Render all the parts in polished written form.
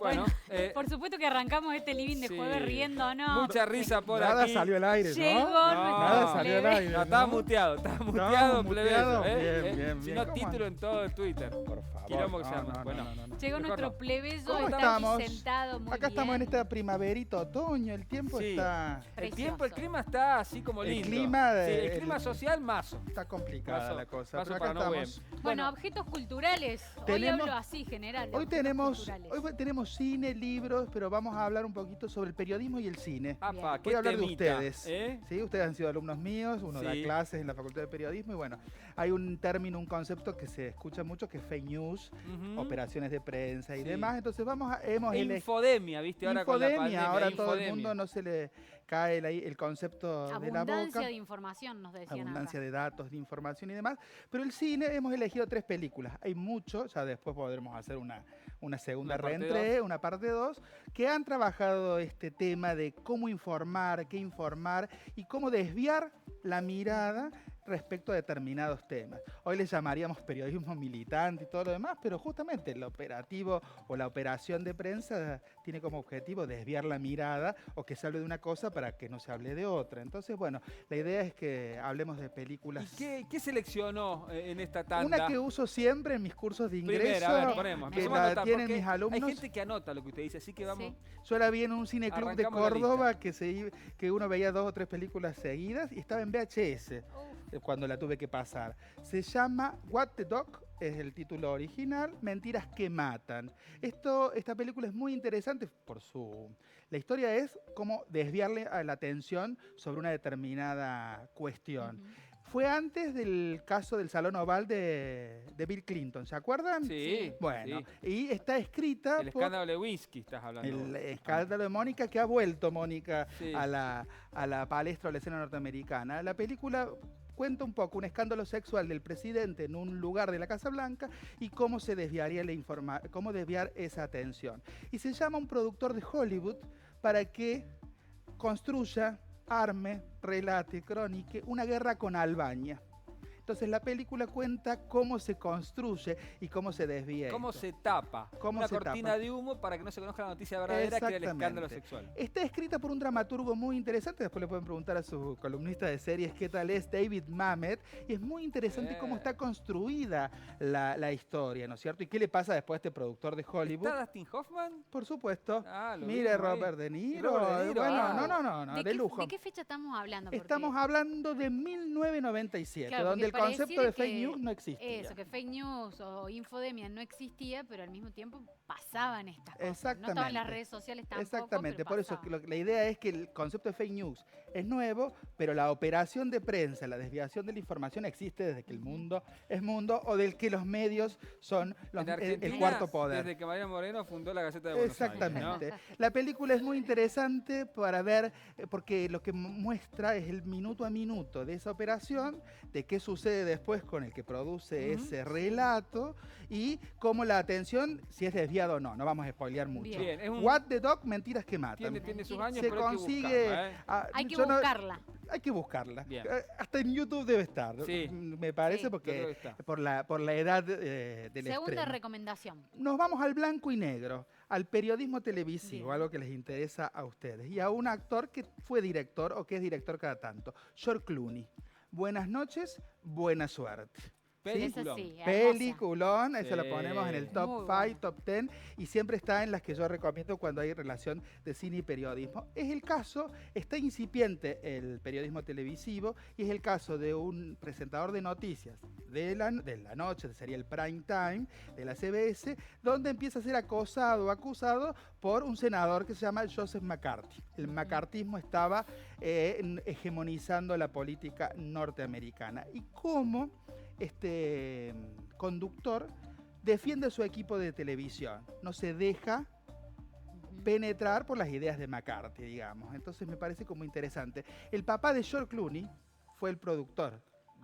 Bueno, Por supuesto que arrancamos este living de sí. jueves riendo, ¿no? Mucha risa por Nada aquí. salió al aire, Llegó ¿no? No. nuestro Nada salió al plebe. aire. No, estaba muteado, Estaba plebeyo, muteado. ¿eh? Bien, bien, Si bien. no, ¿Cómo título en todo el Twitter. Por favor. Quilombo que se llama. Bueno. Llegó Mejor nuestro no. plebeyo, ¿Cómo está estamos? aquí sentado muy Acá estamos en bien. esta primaverita, otoño, el tiempo Sí. está El tiempo, el clima está así como El lindo. clima de- Sí, el clima social mazo. complicada Paso- la cosa. paso Pero para acá no estamos. Bueno, objetos culturales. Hoy tenemos- hablo así, general. de Hoy objetos culturales. tenemos cine, libros, pero vamos a hablar un poquito sobre el periodismo y el cine. Apa, Bien. qué Voy a hablar de temita, ustedes. ¿eh? ¿Sí? Ustedes han sido alumnos míos, uno da Sí. clases en la Facultad de Periodismo y bueno, hay un término, un concepto que se escucha mucho que es fake news, Ujú. operaciones de prensa y Sí. demás. Entonces hemos elegido Infodemia, ¿viste? Ahora con la infodemia, pandemia. ahora todo el infodemia. mundo no se le cae el concepto de la Abundancia boca. de información, nos decían Abundancia acá. de datos, de información y demás. Pero el cine hemos elegido 3 películas. Hay mucho, ya después podremos hacer una segunda Una parte reentré, 2. una parte 2, que han trabajado este tema de cómo informar, qué informar y cómo desviar la mirada respecto a determinados temas. Hoy les llamaríamos periodismo militante y todo lo demás, pero justamente el operativo o la operación de prensa tiene como objetivo desviar la mirada o que se hable de una cosa para que no se hable de otra. Entonces, bueno, la idea es que hablemos de ¿Y películas. qué seleccionó en esta tanda? Una que uso siempre en mis cursos de ingreso, Primera, a ver, ponemos. que Empecemos a la anotar, tienen porque mis alumnos. Hay gente que anota lo que usted dice, así que vamos. Sí. Yo la vi en un cineclub de Arrancamos la Córdoba que uno veía 2 o 3 películas seguidas y estaba en VHS cuando la tuve que pasar. Se llama What the Dog, es el título original, Mentiras que matan. Esta película es muy interesante La historia es cómo desviarle a la atención sobre una determinada cuestión. Ujú. Fue antes del caso del Salón Oval de Bill Clinton, ¿se acuerdan? Sí. Bueno, sí. y está escrita El por escándalo de Lewinsky estás hablando. el escándalo de Mónica, que ha vuelto Mónica Sí. a la palestra o la escena norteamericana. La película cuenta un poco un escándalo sexual del presidente en un lugar de la Casa Blanca y cómo se desviaría cómo desviar esa atención. Y se llama un productor de Hollywood para que construya, arme, relate, cronique una guerra con Albania. Entonces la película cuenta cómo se construye y cómo se desvía. ¿Cómo esto. se tapa? ¿Cómo Una se cortina tapa? de humo para que no se conozca la noticia verdadera, que era el escándalo Exactamente. sexual. Está escrita por un dramaturgo muy interesante, después le pueden preguntar a su columnista de series qué tal es, David Mamet, y es muy interesante cómo está construida la historia, ¿no es cierto? ¿Y qué le pasa después a este productor de Hollywood? ¿Está Dustin Hoffman? Por supuesto. Ah, lo Mire, vimos ahí. Robert De Niro. Robert De Niro, Bueno, ah. no, de lujo. ¿De qué fecha estamos hablando? Porque Estamos hablando de 1997, Claro, donde el porque concepto pareciera de fake que news no existía. Eso, que fake news o infodemia no existía, pero al mismo tiempo pasaban estas cosas. No Exactamente. estaban las redes sociales tampoco. Exactamente, pero por eso pasaban. la idea es que el concepto de fake news es nuevo, pero la operación de prensa, la desviación de la información existe desde que el mundo es mundo o del que los medios son En el Argentina, cuarto poder. Desde que María Moreno fundó la Gaceta de Buenos Aires, Exactamente. La película es muy interesante para ver, porque lo que muestra es el minuto a minuto de esa operación, de qué sucede después con el que produce Ujú. ese relato y cómo la atención, si es desviado o no. No vamos a spoilear mucho. Bien. Bien, es un- What the Dog, Mentiras que matan. Tiene sus años, Se pero hay que consigue. buscarla, ¿eh? Hay que yo no- buscarla. hay que buscarla. Bien. Hasta en YouTube debe estar. Sí. Me parece Sí. Yo creo que porque está. por la edad del Segunda estreno. recomendación. Nos vamos al blanco y negro, al periodismo televisivo, Bien. algo que les interesa a ustedes. Y a un actor que fue director o que es director cada tanto, George Clooney. Buenas noches, buena suerte. Peliculón. Sí, hermosa. Peliculón, eso lo Sí. ponemos en el Muy top buena. 5, top 10 y siempre está en las que yo recomiendo cuando hay relación de cine y periodismo. Es el caso, está incipiente el periodismo televisivo y es el caso de un presentador de noticias de la noche, sería el prime time de la CBS, donde empieza a ser acusado por un senador que se llama Joseph McCarthy. El macartismo estaba hegemonizando la política norteamericana. Y cómo este conductor defiende a su equipo de televisión, no se deja Ujú. penetrar por las ideas de McCarthy, digamos. Entonces me parece como interesante. El papá de George Clooney fue el productor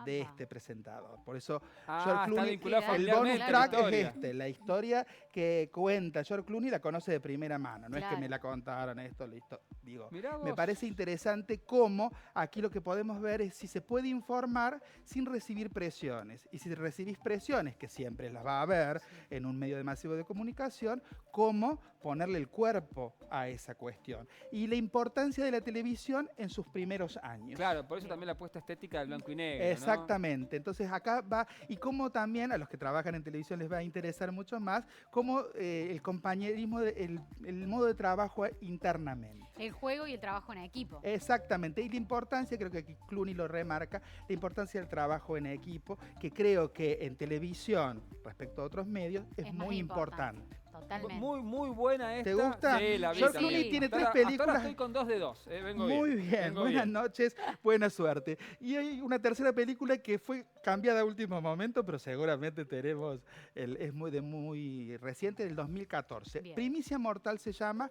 de Apa. este presentador. Por eso Ah, George está Clooney, vinculado Claro, el familiarmente bonus a la track es historia. la historia que cuenta George Clooney la conoce de primera mano, no es que Claro. me la contaron esto, listo. Digo, Mirá me vos. parece interesante cómo aquí lo que podemos ver es si se puede informar sin recibir presiones. Y si recibís presiones, que siempre las va a haber en un medio masivo de comunicación, cómo ponerle el cuerpo a esa cuestión. Y la importancia de la televisión en sus primeros años. Claro, por eso Bien. también la apuesta estética del blanco y negro, ¿no? Exactamente. Entonces acá va, y cómo también a los que trabajan en televisión les va a interesar mucho más, cómo el compañerismo, el modo de trabajo internamente. El juego y el trabajo en equipo. Exactamente, y la importancia, creo que aquí Clooney lo remarca, la importancia del trabajo en equipo, que creo que en televisión, respecto a otros medios, es Es más muy importante. importante. Totalmente. Muy buena esta. ¿Te gusta? Sí, la vi George también. Clooney tiene Hasta tres ahora- hasta películas. ahora estoy con 2 de 2. Vengo Muy bien, vengo buenas bien. noches, buena suerte. Y hay una tercera película que fue cambiada a último momento, pero seguramente tenemos, es muy reciente, del 2014. Bien. Primicia Mortal se llama,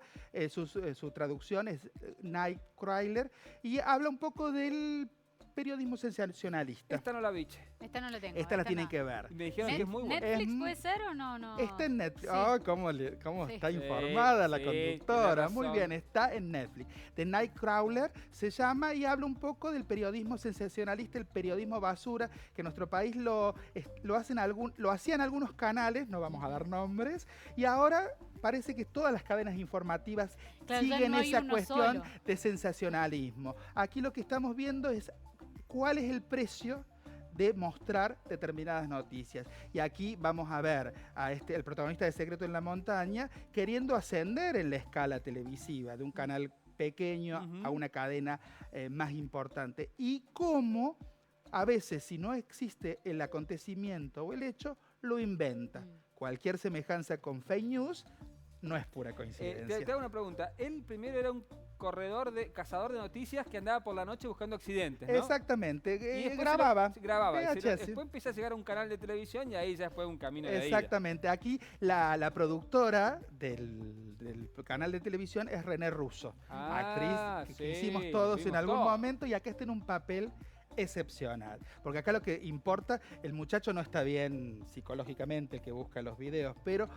su traducción es Nightcrawler, y habla un poco del periodismo sensacionalista. Esta no la vi, che. Esta no la tengo. Esta la tienen no. que ver. Me dijeron Net- que es muy buena. ¿Netflix Es puede ser o no? No. Está en Netflix. Sí. Oh, cómo Sí. está Sí, informada la sí, conductora. tiene Muy razón. bien, está en Netflix. The Nightcrawler se llama y habla un poco del periodismo sensacionalista, el periodismo basura, que en nuestro país lo hacían algunos canales, no vamos a dar nombres, y ahora parece que todas las cadenas informativas Claro, ya siguen no hay esa uno cuestión solo. de sensacionalismo. Aquí lo que estamos viendo es cuál es el precio de mostrar determinadas noticias. Y aquí vamos a ver a el protagonista de Secreto en la Montaña queriendo ascender en la escala televisiva de un canal pequeño a Ujú. una cadena más importante. Y cómo a veces, si no existe el acontecimiento o el hecho, lo inventa. Mm. Cualquier semejanza con fake news no es pura Te coincidencia. hago una pregunta. Él primero era un cazador de noticias que andaba por la noche buscando accidentes, ¿no? Exactamente, Y después grababa. grababa. VHS. Después empieza a llegar a un canal de televisión y ahí ya fue un camino de ida. Exactamente. Aquí la productora del canal de televisión es René Russo, Ah, actriz que sí, hicimos todos en vimos algún todo. momento, y acá está en un papel excepcional. Porque acá lo que importa, el muchacho no está bien psicológicamente, el que busca los videos, pero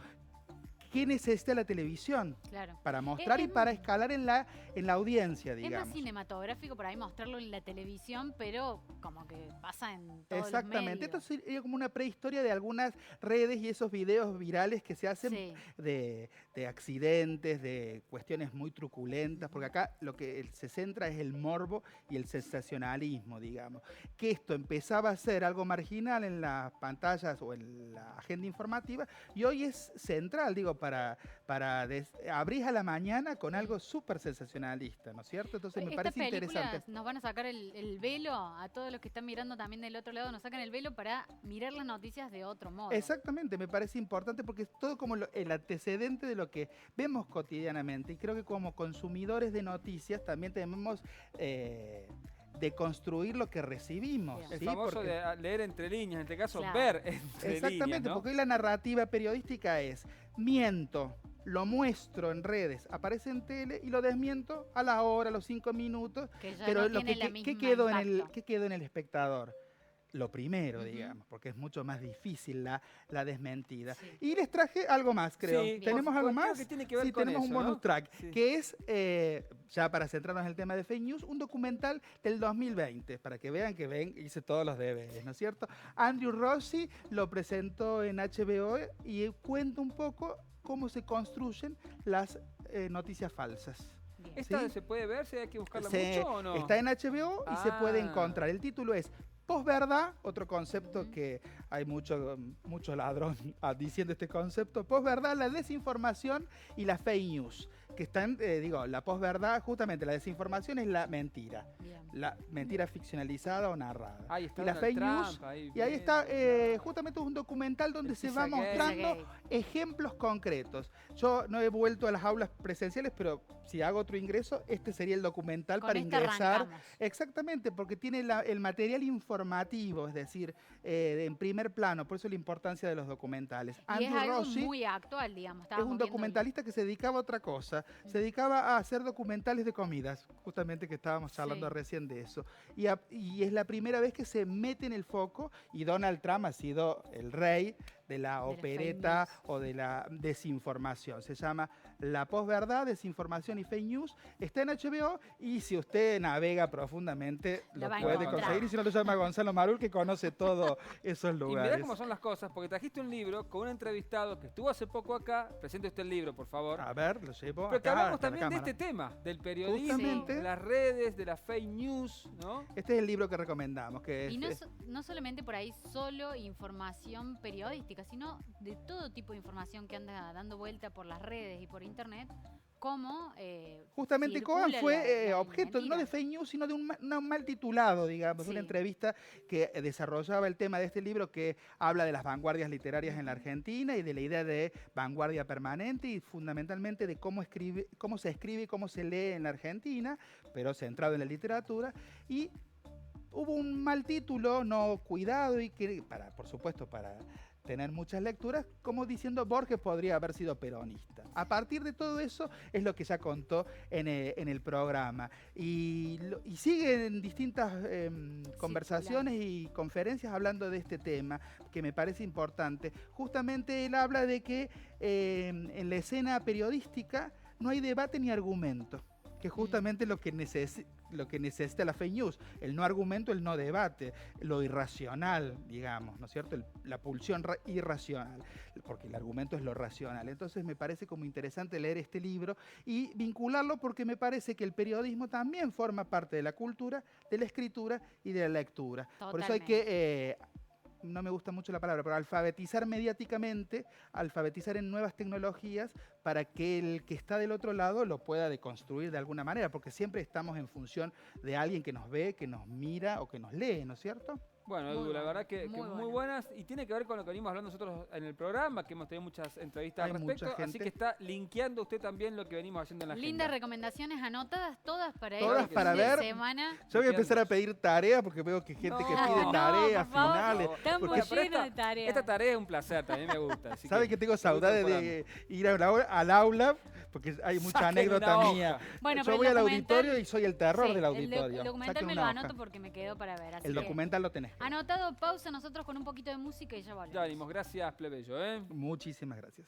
¿qué necesita la televisión? Claro. Para mostrar y Es- para escalar en la audiencia, Es más digamos. cinematográfico por ahí mostrarlo en la televisión, pero como que pasa en todos Exactamente. los Esto sería como una prehistoria de algunas redes y esos videos virales que se hacen medios. Sí. de accidentes, de cuestiones muy truculentas, porque acá lo que se centra es el morbo y el sensacionalismo, digamos. Que esto empezaba a ser algo marginal en las pantallas o en la agenda informativa, y hoy es central, digo, abrís a la mañana con algo súper sensacionalista, ¿no es cierto? Entonces me Estas parece películas interesante. nos van a sacar el velo a todos los que están mirando también del otro lado, nos sacan el velo para mirar las noticias de otro modo. Exactamente, me parece importante porque es todo como el antecedente de lo que vemos cotidianamente, y creo que como consumidores de noticias también tenemos de construir lo que recibimos. Bien. El ¿sí? famoso Porque- de leer entre líneas, en este caso Claro. ver entre Exactamente, líneas, ¿no? porque hoy la narrativa periodística es miento, lo muestro en redes, aparece en tele y lo desmiento a la hora, a los 5 minutos, Que ya pero no lo tiene que, la ¿qué misma quedó impacto. ¿qué quedó en el espectador? Lo primero, Ujú. digamos, porque es mucho más difícil la desmentida. Sí. Y les traje algo más, creo. Sí, ¿Tenemos por- algo creo más? que tiene que ver Sí, con tenemos un eso, bonus ¿no? track, Sí. que es, ya para centrarnos en el tema de fake news, un documental del 2020, para que vean que hice todos los deberes, ¿no es cierto? Andrew Rossi lo presentó en HBO y cuenta un poco cómo se construyen las noticias falsas. Bien. ¿Esta ¿Sí? se puede ver? ¿Si hay que buscarla Se- mucho o no? Está en HBO y se puede Ah. encontrar. El título es Posverdad, otro concepto Ujú. que hay mucho ladrón diciendo este concepto. Posverdad, la desinformación y la fake news. Que están, la posverdad, justamente la desinformación es la mentira. Bien. La mentira ficcionalizada o narrada. Ahí está y la Donald fake Trump, news. ahí Y ahí bien. está, justamente es un documental donde El se va Pizzagate. mostrando Pizzagate. ejemplos concretos. Yo no he vuelto a las aulas presenciales, pero si hago otro ingreso, este sería el documental Con para esta ingresar. arrancamos. Exactamente, porque tiene el material informativo, es decir, en primer plano, por eso la importancia de los documentales. Y es Andrew algo Rossi muy actual, digamos. es estábamos un viendo el- documentalista que se dedicaba a otra cosa. se dedicaba a hacer documentales de comidas, justamente que estábamos charlando Sí. recién de eso. Y es la primera vez que se mete en el foco y Donald Trump ha sido el rey de la las fake opereta news. o de la desinformación. Se llama La Posverdad, Desinformación y Fake News. Está en HBO y si usted navega profundamente La lo va a puede encontrar. conseguir. Y si no, lo llama Gonzalo Marul, que conoce todos esos Y mirá lugares. cómo son las cosas, porque trajiste un libro con un entrevistado que estuvo hace poco acá. Presente usted el libro, por favor. A ver, lo llevo Pero que acá hablamos hasta la también de cámara. este tema, del periodismo, Justamente. de las redes, de las fake news, ¿no? Este es el libro que recomendamos, que Y es, no solamente por ahí solo información periodística, sino de todo tipo de información que anda dando vuelta por las redes y por internet, como justamente circula Cohen fue la objeto no de mentira. fake news, sino de un mal titulado, digamos, una Sí. entrevista que desarrollaba el tema de este libro que habla de las vanguardias literarias en la Argentina y de la idea de vanguardia permanente y fundamentalmente de cómo se escribe y cómo se lee en la Argentina, pero centrado en la literatura. Y hubo un mal título, no cuidado, y que, por supuesto, para tener muchas lecturas, como diciendo Borges podría haber sido peronista. A partir de todo eso es lo que ya contó en el programa. Y sigue en distintas conversaciones y conferencias hablando de este tema, que me parece importante. Justamente él habla de que en la escena periodística no hay debate ni argumento, que es justamente lo que necesita la fake news, el no argumento, el no debate, lo irracional, digamos, ¿no es cierto? La pulsión irracional, porque el argumento es lo racional. Entonces me parece como interesante leer este libro y vincularlo porque me parece que el periodismo también forma parte de la cultura, de la escritura y de la lectura. Por eso hay que... no me gusta mucho la palabra, pero alfabetizar mediáticamente, alfabetizar en nuevas tecnologías para que el que está del otro lado lo pueda deconstruir de alguna manera, porque siempre estamos en función de alguien que nos ve, que nos mira o que nos lee, ¿no es cierto? Bueno, Muy Edu, la bueno, verdad que muy muy bueno. buenas y tiene que ver con lo que venimos hablando nosotros en el programa, que hemos tenido muchas entrevistas Hay al mucha respecto, así gente. que está linkeando usted también lo que venimos haciendo en la Lindas agenda. recomendaciones anotadas, todas para Todas este para fin de ver. semana. Yo voy a empezar a pedir tareas porque veo que hay gente que No, pide no, tareas, por favor. finales. Estamos porque Pero llenos de tareas. esta tarea es un placer, también me gusta. Así sabe que tengo me gusta saudades incorporarme. de ir al aula, porque hay mucha Saquen anécdota una mía. hoja. Bueno, Yo pero voy el al documental- auditorio y soy el terror Sí, del auditorio. El documental Saquen me una lo hoja. anoto porque me quedó para ver. Así El que documental lo tenés. anotado, pausa nosotros con un poquito de música y ya volvemos. Ya venimos, gracias, plebeyo, ¿eh? Muchísimas gracias.